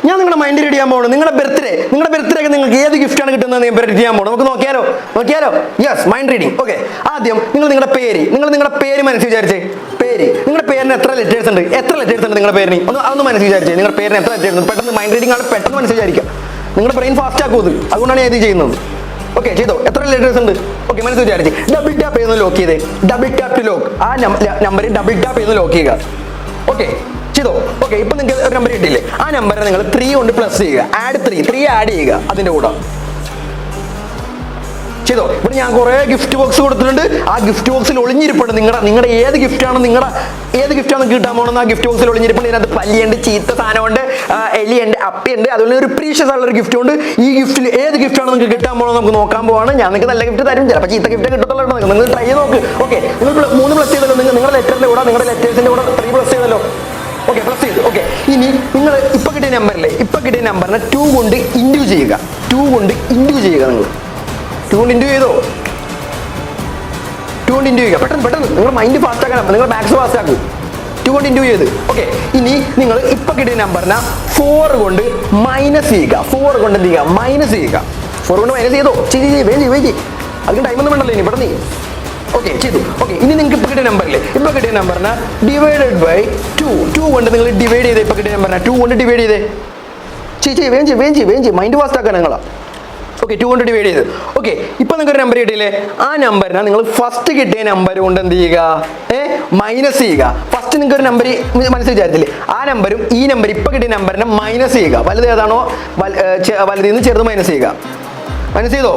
ഞാൻ നിങ്ങളുടെ mind ready ചെയ്യാൻ പോകണം. നിങ്ങളുടെ ബർത്ത്ഡേ ഒക്കെ നിങ്ങൾക്ക് ഏത് ഗിഫ്റ്റാണ് കിട്ടുന്നത് പ്രെഡിക്റ്റ് ചെയ്യാൻ പോകണം. നമുക്ക് നോക്കിയാലോ. Yes, mind reading. ഓക്കെ, ആദ്യം നിങ്ങളുടെ പേര് മനസ്സിൽ വിചാരിച്ചേ. നിങ്ങളുടെ പേരിന് എത്ര ലെറ്റേഴ്സ് ഉണ്ട് നിങ്ങളുടെ പേരിന് അതൊന്ന് മനസ്സിൽ വിചാരിച്ചേ. നിങ്ങളുടെ പേരിന് എത്ര ലെറ്റേഴ്സ് ഉണ്ട്? പെട്ടെന്ന് മൈൻഡ് റീഡിംഗ് ആണ്, പെട്ടെന്ന് മനസ്സിൽ വിചാരിക്കാം. നിങ്ങളുടെ ബ്രെയിൻ ഫാസ്റ്റ് ആക്കും അതുകൊണ്ടാണ് ഞാൻ ഇത് ചെയ്യുന്നത്. ഓക്കെ, ചെയ്തോ. എത്ര ലെറ്റേഴ്സ് ഉണ്ട്? ഓക്കെ, മനസ്സിൽ വിചാരിച്ച് ഡബിൾ ടാപ്പ് ചെയ്യുന്ന ലോക്ക് ചെയ്തേ. Double tap to lock. ആ നമ്പർ ഡബിൾ ടാപ്പ് ചെയ്യുന്ന ലോക്ക് ചെയ്യുക. ഓക്കെ, ചെയ്തോ. ഓക്കെ, ഇപ്പൊ നിങ്ങൾക്ക് ഒരു നമ്പർ കിട്ടിയില്ലേ? ആ നമ്പറിനെ നിങ്ങൾ 3 കൊണ്ട് പ്ലസ് ചെയ്യുക. ആഡ് 3 ആഡ് ചെയ്യുക അതിന്റെ കൂടെ. ചെയ്തോ. ഇവിടെ ഞാൻ കുറെ ഗിഫ്റ്റ് ബോക്സ് കൊടുത്തിട്ടുണ്ട്. ആ ഗിഫ്റ്റ് ബോക്സിൽ ഒളിഞ്ഞിരിപ്പുണ്ട് നിങ്ങളുടെ ഏത് ഗിഫ്റ്റാണ് കിട്ടാൻ പോകുന്നത്. ആ ഗിഫ്റ്റ് ബോക്സിൽ ഒളിഞ്ഞിരിപ്പുണ്ട്. ഇതിനകത്ത് പല്ലിയുണ്ട്, ചീത്ത സാധനമുണ്ട്, എലിയുണ്ട്, അപ്പിയുണ്ട്, അതുപോലെ ഒരു പ്രീഷ്യസ് ആയിട്ടുള്ള ഒരു ഗിഫ്റ്റ് ഉണ്ട്. ഈ ഗിഫ്റ്റിൽ ഏത് ഗിഫ്റ്റാണ് നിങ്ങൾക്ക് കിട്ടാൻ പോകുന്നത് നമുക്ക് നോക്കാൻ പോവാണ്. ഞാൻ നിങ്ങൾക്ക് നല്ല ഗിഫ്റ്റ് തരും, ചിലപ്പോൾ ചീത്ത ഗിഫ്റ്റ് കിട്ടത്തുള്ളൂ. നിങ്ങൾ ട്രൈ ചെയ്ത് നോക്ക്. ഓക്കെ, നിങ്ങൾ 3 പ്ലസ് ചെയ്തല്ലോ. നിങ്ങളുടെ ലെറ്ററിന്റെ കൂടെ നിങ്ങളുടെ ലെറ്റേഴ്സിന്റെ കൂടെ 3 പ്ലസ് ചെയ്തല്ലോ. ഓക്കെ, പ്ലസ് ചെയ്തു. ഓക്കെ, ഇനി നിങ്ങൾ ഇപ്പൊ കിട്ടിയ നമ്പറിനെ 2 കൊണ്ട് ഇൻഡ്യൂ ചെയ്യുക. നിങ്ങൾ 2 കൊണ്ട് ഇൻഡ്യൂ ചെയ്തോ. 2 കൊണ്ട് ഇൻഡ്യൂ ചെയ്യുക. പെട്ടെന്ന് നിങ്ങൾ മൈൻഡ് ഫാസ്റ്റ് ആക്കണം, നിങ്ങൾ മാത്സ് ഫാസ്റ്റ് ആക്കും. 2 കൊണ്ട് ഇൻഡ്യൂ ചെയ്ത്. ഓക്കെ, ഇനി നിങ്ങൾ ഇപ്പൊ കിട്ടിയ നമ്പറിനെ 4 കൊണ്ട് മൈനസ് ചെയ്യുക. 4 കൊണ്ട് എന്ത് ചെയ്യുക? മൈനസ് ചെയ്യുക. 4 കൊണ്ട് മൈനസ് ചെയ്തോ. വേജി അതിന് ടൈമൊന്നും വേണ്ടല്ലോ ഇനി പെട്ടെന്ന്. ഓക്കെ, ചെയ്തു. ഓക്കെ, ഇനി നിങ്ങൾക്ക് ഇപ്പൊ കിട്ടിയ നമ്പറിനെ ഡിവൈഡഡ് ബൈ 2 കൊണ്ട് നിങ്ങൾ ഡിവൈഡ് ചെയ്തേ. ഇപ്പൊ കിട്ടിയ നമ്പറിനെ 2 കൊണ്ട് ഡിവൈഡ് ചെയ്തേ. വേഞ്ചി മൈൻഡ് ഫാസ്റ്റ് ആക്കാൻ നിങ്ങളാ. ഓക്കെ, 2 കൊണ്ട് ഡിവൈഡ് ചെയ്ത്. ഓക്കെ, ഇപ്പൊ നിങ്ങൾക്ക് ഒരു നമ്പർ കിട്ടിയില്ലേ? ആ നമ്പറിനെ നിങ്ങൾ ഫസ്റ്റ് കിട്ടിയ നമ്പർ കൊണ്ട് എന്ത് ചെയ്യുക? മൈനസ് ചെയ്യുക. ഫസ്റ്റ് നിങ്ങൾക്ക് ഒരു നമ്പർ മനസ്സിൽ വിചാരിച്ചില്ലേ? ആ നമ്പറും ഈ നമ്പർ ഇപ്പൊ കിട്ടിയ നമ്പറിനെ മൈനസ് ചെയ്യുക. വലുത് ഏതാണോ വലുതിൽ നിന്ന് ചെറുത് മൈനസ് ചെയ്യുക. മൈനസ് ചെയ്തോ.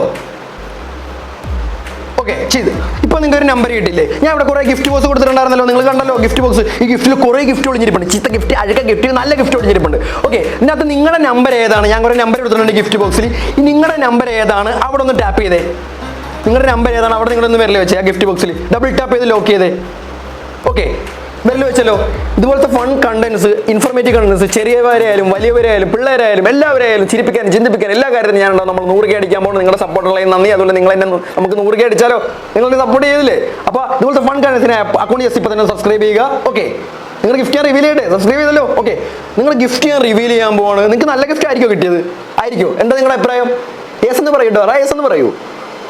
ഓക്കെ, ചെയ്ത്. ഇപ്പൊ നിങ്ങൾക്ക് ഒരു നമ്പർ കിട്ടില്ലേ? ഞാൻ ഇവിടെ കുറെ ഗിഫ്റ്റ് ബോക്സ് കൊടുത്തിട്ടുണ്ടായിരുന്നല്ലോ, നിങ്ങൾ കണ്ടല്ലോ ഗിഫ്റ്റ് ബോക്സ്. ഈ ഗിഫ്റ്റിൽ കുറെ ഗിഫ്റ്റ് ഒളിഞ്ഞിരിപ്പുണ്ട്. ചീത്ത ഗിഫ്റ്റ്, അഴുക്ക ഗിഫ്റ്റ്, നല്ല ഗിഫ്റ്റ് ഒളിഞ്ഞിരിപ്പുണ്ട്. ഓക്കെ, ഇതിനകത്ത് നിങ്ങളുടെ നമ്പർ ഏതാണ്? ഞാൻ കുറെ നമ്പർ എടുത്തിട്ടുണ്ട് ഗിഫ്റ്റ് ബോക്സിൽ. നിങ്ങളുടെ നമ്പർ ഏതാണ് അവിടെ ഒന്ന് ടാപ്പ് ചെയ്തേ. നിങ്ങളുടെ നമ്പർ ഏതാണ് അവിടെ നിങ്ങളൊന്ന് വിരൽ വെച്ചേ. ആ ഗിഫ്റ്റ് ബോക്സിൽ ഡബിൾ ടാപ്പ് ചെയ്ത് ലോക്ക് ചെയ്തേ. ഓക്കെ, വിരൽ വെച്ചല്ലോ. ഇതുപോലത്തെ ഫൺ കണ്ടന്റ്സ്, ഇൻഫോർമേറ്റീവ് കണ്ടന്റ്സ് ചെറിയവരായാലും വലിയവരായാലും പിള്ളേരായാലും എല്ലാവരായാലും ചിരിപ്പിക്കാനും ചിന്തിപ്പിക്കാനും എല്ലാ കാര്യത്തിലും ഞാനുണ്ടാവും. നമ്മൾ 100K അടിക്കാൻ പോകുന്നത് നിങ്ങളുടെ സപ്പോർട്ടുള്ള നന്ദി. അതുപോലെ നിങ്ങൾ എന്നെ നമുക്ക് 100K അടിച്ചാലോ, നിങ്ങൾ സപ്പോർട്ട് ചെയ്തില്ലേ? അപ്പോൾ ഇതുപോലത്തെ ഫൺ കണ്ടന്റ്സിനെ അക്കൗണ്ട് ജസ്റ്റ് ഇപ്പം തന്നെ സബ്സ്ക്രൈബ് ചെയ്യുക. ഓക്കെ, നിങ്ങൾ ഗിഫ്റ്റ് ഞാൻ റിവീൽ ചെയ്യട്ടെ. സബ്സ്ക്രൈബ് ചെയ്തല്ലോ. ഓക്കെ, നിങ്ങൾ ഗിഫ്റ്റ് ഞാൻ റിവീൽ ചെയ്യാൻ പോവാണ്. നിങ്ങൾക്ക് നല്ല ഗിഫ്റ്റ് ആയിരിക്കും കിട്ടിയത്. ആയിരിക്കും. എന്താ നിങ്ങളുടെ അഭിപ്രായം? യെസ് എന്ന് പറയട്ടോ. യെസ് എന്ന് പറയൂ.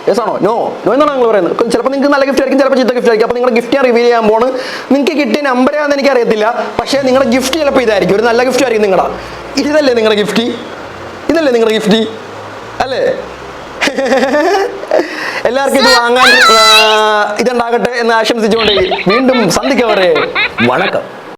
യെസ് ആണോ? നോ എന്നാണ് നിങ്ങൾ പറയുന്നത്. ചിലപ്പോൾ നിങ്ങൾക്ക് നല്ല ഗിഫ്റ്റ് ആയിരിക്കും, ചിലപ്പോൾ ചീത്ത ഗിഫ്റ്റ് ആയിരിക്കും. അപ്പോൾ നിങ്ങളുടെ ഗിഫ്റ്റ് ഞാൻ റിവീൽ ചെയ്യാൻ പോണ്. നിങ്ങൾക്ക് കിട്ടിയ നമ്പർ ഏതാണെന്ന് എനിക്ക് അറിയത്തില്ല, പക്ഷേ നിങ്ങളുടെ ഗിഫ്റ്റ് ചിലപ്പോൾ ഇതായിരിക്കും. ഒരു നല്ല ഗിഫ്റ്റ് ആയിരിക്കും നിങ്ങളുടെ. ഇതല്ലേ നിങ്ങളുടെ ഗിഫ്റ്റ് അല്ലേ? എല്ലാവർക്കും ഇത് വാങ്ങാൻ ഇതുണ്ടാകട്ടെ എന്ന് ആശംസിച്ചുകൊണ്ട് വീണ്ടും സന്ധിക്കവരെ വണക്കം.